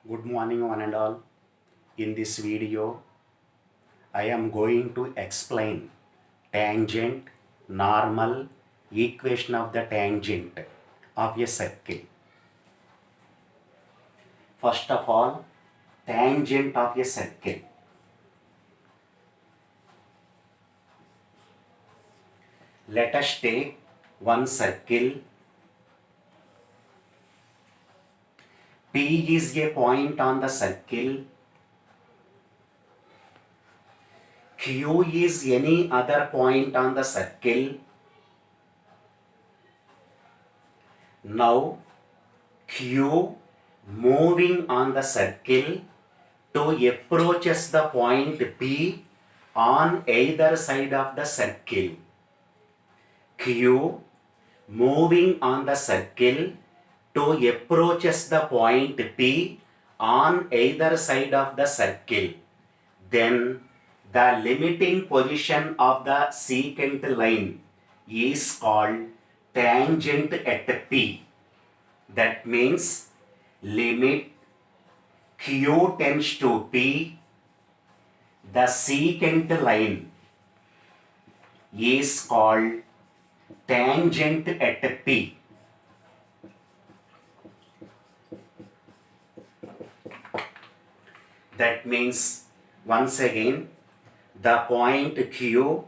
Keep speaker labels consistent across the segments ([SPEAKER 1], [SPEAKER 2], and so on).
[SPEAKER 1] Good morning, one and all. In this video, I am going to explain tangent, normal, equation of the tangent of a circle. First of all, tangent of a circle. Let us take one circle. P is a point on the circle. Q is any other point on the circle. Now, Q moving on the circle to approaches the point P on either side of the circle. Q moving on the circle to approaches the point P on either side of the circle. Then the limiting position of the secant line is called tangent at P. That means limit Q tends to P, the secant line is called tangent at P. That means, once again, the point Q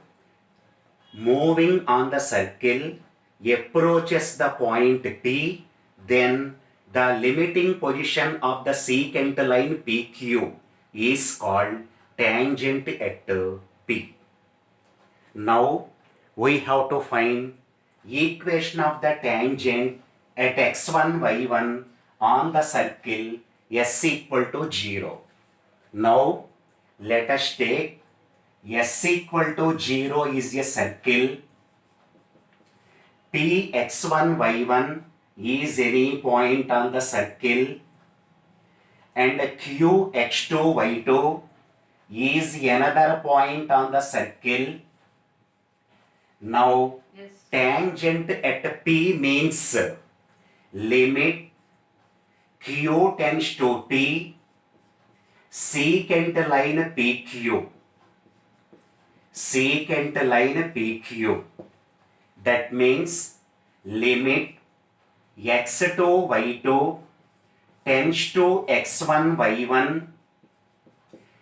[SPEAKER 1] moving on the circle approaches the point P, then the limiting position of the secant line PQ is called tangent at P. Now we have to find equation of the tangent at x1, y1 on the circle s equal to 0. Now let us take s equal to 0 is a circle. P x1, y1 is any point on the circle, and Q x2, y2 is another point on the circle. Now, tangent at P means limit Q tends to P, secant line PQ. Secant line PQ. That means limit x2, y2 tends to x1, y1.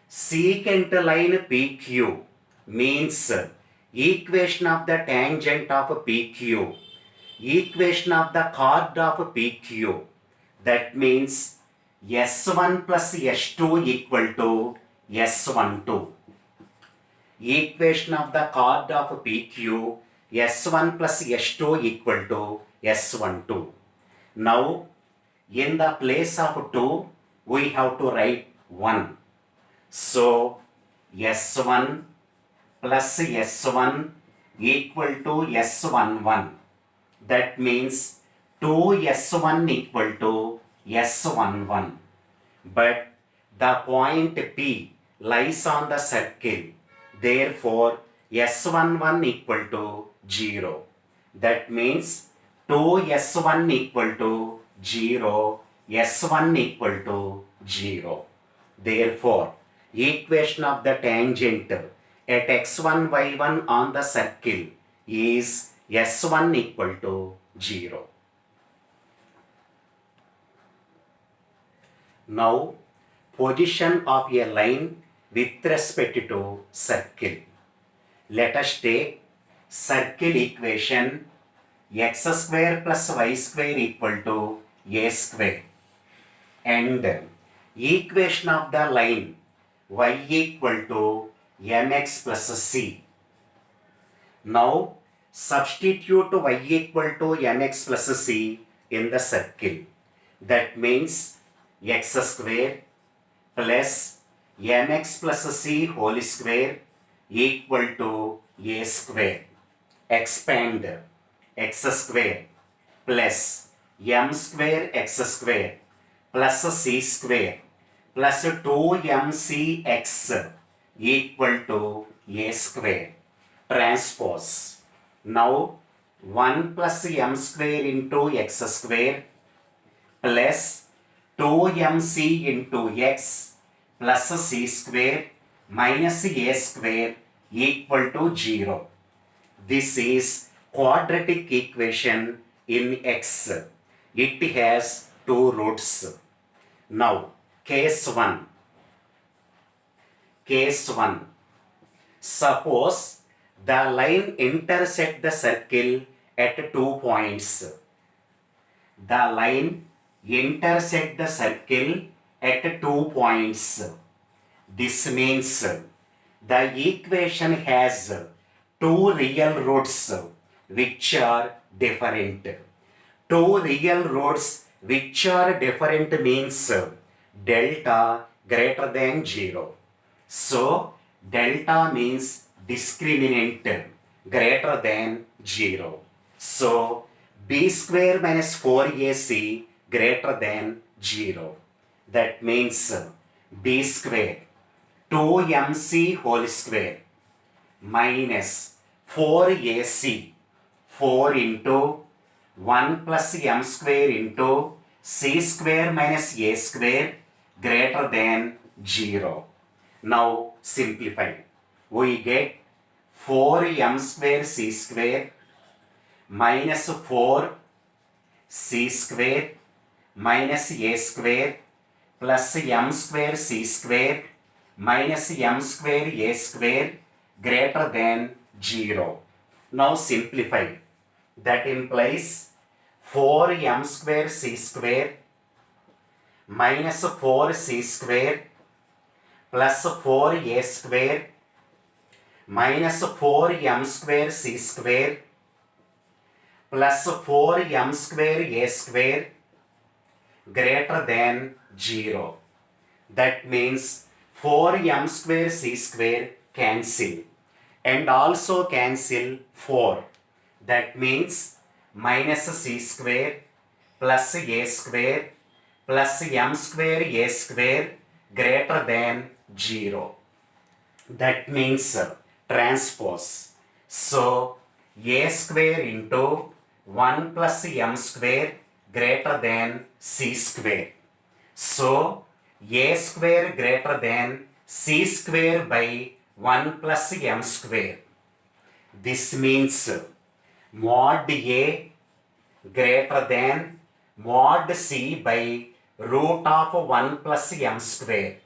[SPEAKER 1] Secant line PQ means equation of the tangent of PQ, equation of the chord of PQ. That means S1 plus S2 equal to S12. Equation of the chord of PQ, S1 plus S2 equal to S12. Now, in the place of 2, we have to write 1. So, S1 plus S1 equal to S11. That means 2S1 equal to S11. But the point P lies on the circle. Therefore, S11 equal to 0. That means 2S1 equal to 0, S1 equal to 0. Therefore, equation of the tangent at x1, y1 on the circle is S1 equal to 0. Now, position of a line with respect to circle. Let us take circle equation x square plus y square equal to a square, and equation of the line y equal to mx plus c. Now substitute y equal to mx plus c in the circle. That means x square plus mx plus c whole square equal to a square. Expand x square plus m square x square plus c square plus 2mcx equal to a square. Transpose. Now 1 plus m square into x square plus 2mc into x plus c square minus a square equal to 0. This is quadratic equation in x. It has two roots. Now, case 1. Case 1. Suppose the line intersect the circle at 2 points. The line intersect the circle at 2 points. This means the equation has two real roots which are different. Two real roots which are different means delta greater than 0. So delta means discriminant greater than 0. So b square minus 4ac greater than 0. That means b square 2mc whole square minus 4ac 4 into 1 plus m square into c square minus a square greater than 0. Now simplify. We get 4m square c square minus 4 c square minus a square plus m square c square minus m square a square greater than 0. Now simplify. That implies 4m square c square minus 4c square plus 4a square minus 4m square c square plus 4m square a square greater than 0. That means 4m square c square cancel and also cancel 4. That means minus c square plus a square plus m square a square greater than 0. That means transpose. So a square into 1 plus m square greater than c square. So a square greater than c square by 1 plus m square. This means mod a greater than mod c by root of 1 plus m square.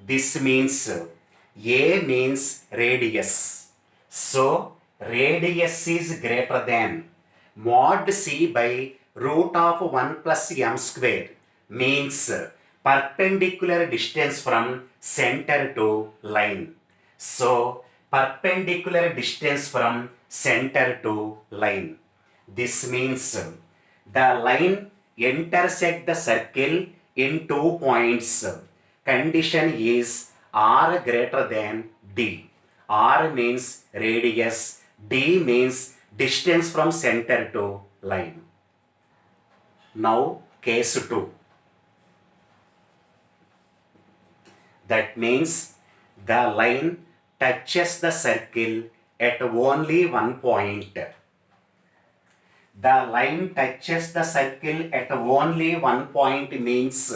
[SPEAKER 1] This means a means radius. So radius is greater than mod c by root of 1 plus m square means perpendicular distance from center to line. So perpendicular distance from center to line. This means the line intersect the circle in 2 points. Condition is r greater than d. R means radius, d means distance from center to line. Now case 2. That means the line touches the circle at only one point. The line touches the circle at only one point means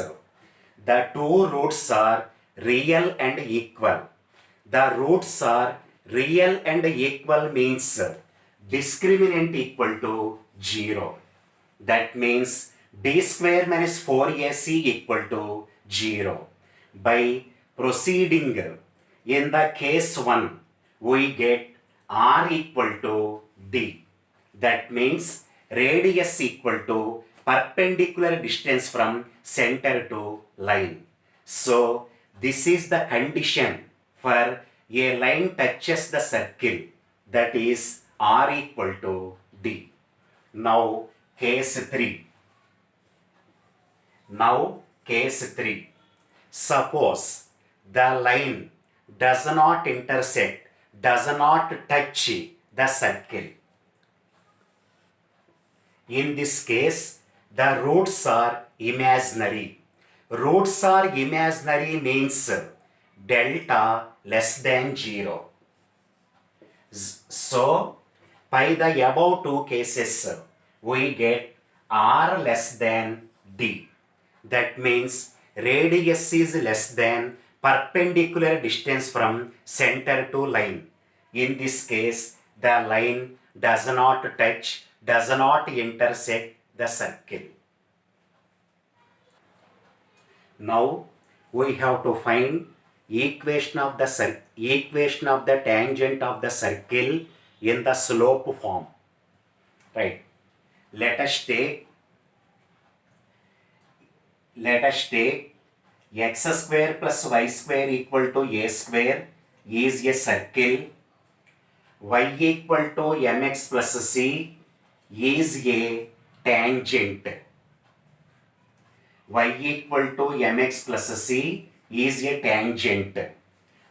[SPEAKER 1] the two roots are real and equal. The roots are real and equal means discriminant equal to 0. That means b square minus 4ac equal to 0. By proceeding in the case 1, we get r equal to d. That means radius equal to perpendicular distance from center to line. So this is the condition for a line touches the circle, that is r equal to d. Now case 3. Now case 3. Suppose the line does not intersect, does not touch the circle. In this case, the roots are imaginary. Roots are imaginary means delta less than 0. So, by the above two cases, we get r less than d. That means radius is less than perpendicular distance from center to line. In this case, the line does not touch, does not intersect the circle. Now we have to find equation of the tangent of the circle in the slope form. Right. Let us take x square plus y square equal to a square is a circle. Y equal to mx plus c is a tangent. Y equal to mx plus c is a tangent.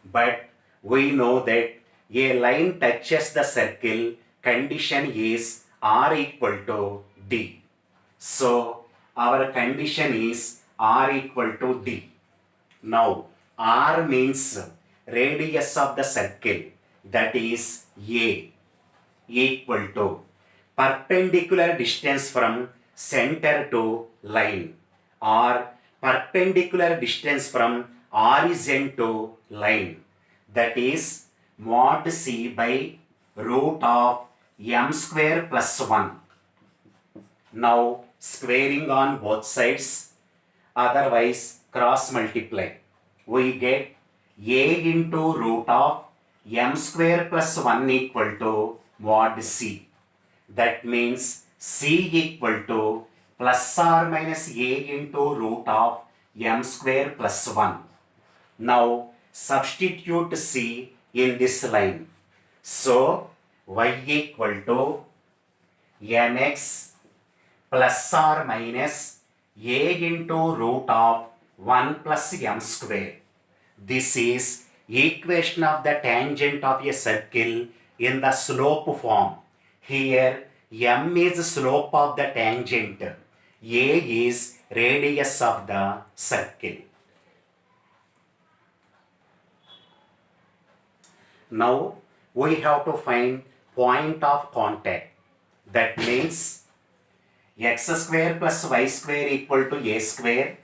[SPEAKER 1] But we know that a line touches the circle, condition is r equal to d. So our condition is r equal to d. Now r means radius of the circle, that is a, equal to perpendicular distance from center to line, or perpendicular distance from origin to line, that is mod c by root of m square plus 1. Now squaring on both sides, otherwise cross multiply, we get a into root of m square plus 1 equal to mod c. That means c equal to plus or minus a into root of m square plus 1. Now substitute c in this line. So y equal to mx plus or minus a into root of 1 plus m square. This is equation of the tangent of a circle in the slope form. Here m is slope of the tangent, a is radius of the circle. Now we have to find point of contact. That means x square plus y square equal to a square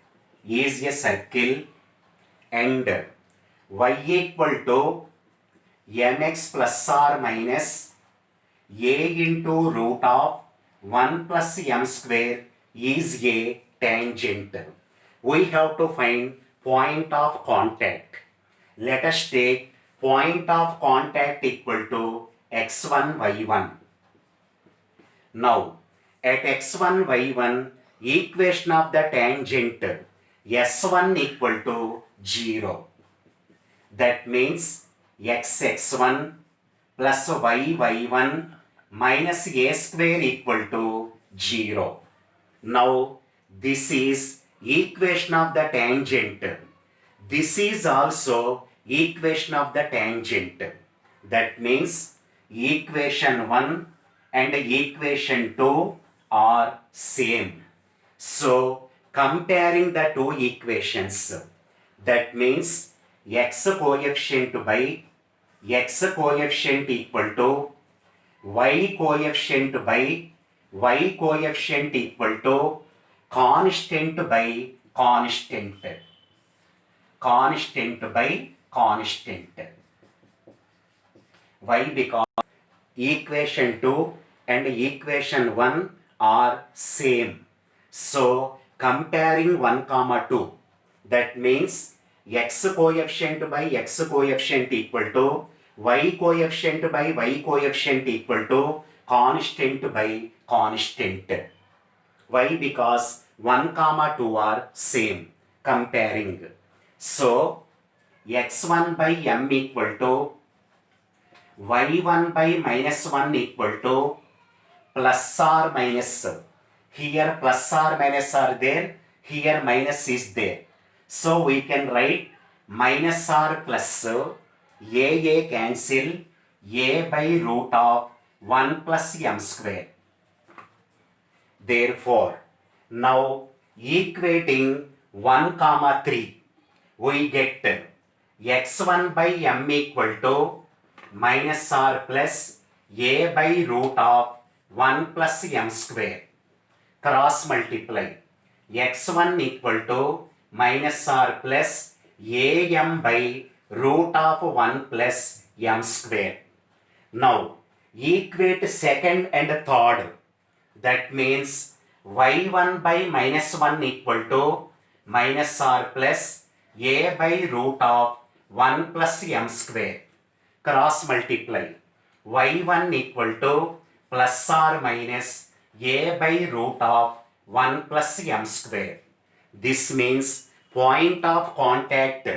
[SPEAKER 1] is a circle, and y equal to mx plus or minus a into root of 1 plus m square is a tangent. We have to find point of contact. Let us take point of contact equal to x1, y1. Now, at x1, y1, equation of the tangent s1 equal to 0. That means x1 plus y1 minus a square equal to 0. Now, this is equation of the tangent. This is also equation of the tangent. That means equation 1 and equation 2 are same. So comparing the two equations, that means x coefficient by x coefficient equal to y coefficient by y coefficient equal to constant by constant. Constant by constant. Why? Because equation 2 and equation 1 are same. So comparing 1 comma 2, that means x coefficient by x coefficient equal to y coefficient by y coefficient equal to constant by constant. Why? Because 1 comma 2 are same. Comparing. So x1 by m equal to y1 by minus 1 equal to plus or minus. Here plus or minus are there, here minus is there. So we can write minus or plus, a cancel, a by root of 1 plus m square. Therefore, now equating 1 comma 3, we get x1 by m equal to minus or plus a by root of 1 plus m square. Cross multiply. x1 equal to minus or plus am by root of 1 plus m square. Now equate second and third. That means y1 by minus 1 equal to minus or plus a by root of 1 plus m square. Cross multiply. y1 equal to plus or minus a by root of 1 plus m square. This means point of contact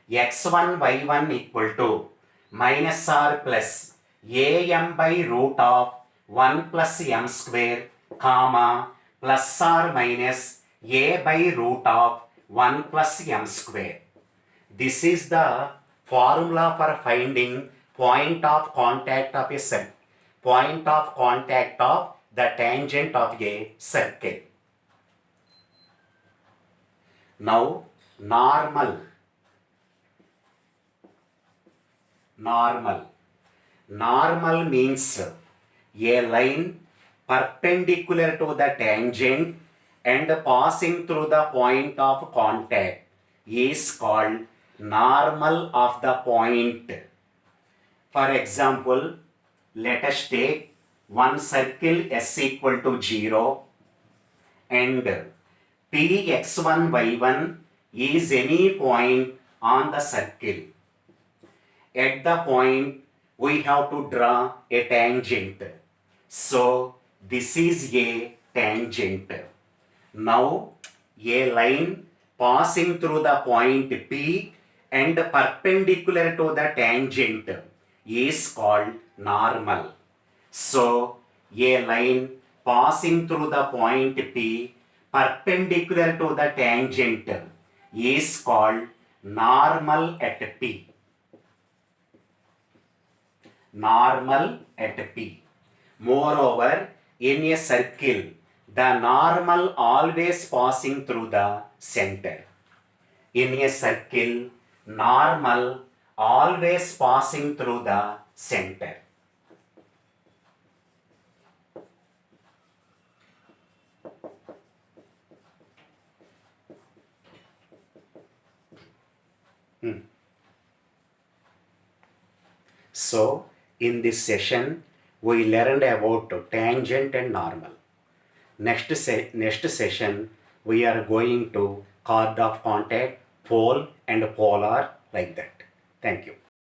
[SPEAKER 1] x1 y1 equal to minus or plus am by root of 1 plus m square comma plus or minus a by root of 1 plus m square. This is the formula for finding point of contact of a circle, point of contact of the tangent of a circle. Now normal. Normal means a line perpendicular to the tangent and passing through the point of contact is called normal of the point. For example, let us take one circle S equal to 0 and Px1 y1 is any point on the circle. At the point we have to draw a tangent. So this is a tangent. Now a line passing through the point P and perpendicular to the tangent is called normal. So a line passing through the point P perpendicular to the tangent is called normal at P. Normal at P. Moreover, in a circle, the normal always passing through the center. In a circle, normal always passing through the center. So, in this session, we learned about tangent and normal. Next session, we are going to chord of contact, pole and polar, like that. Thank you.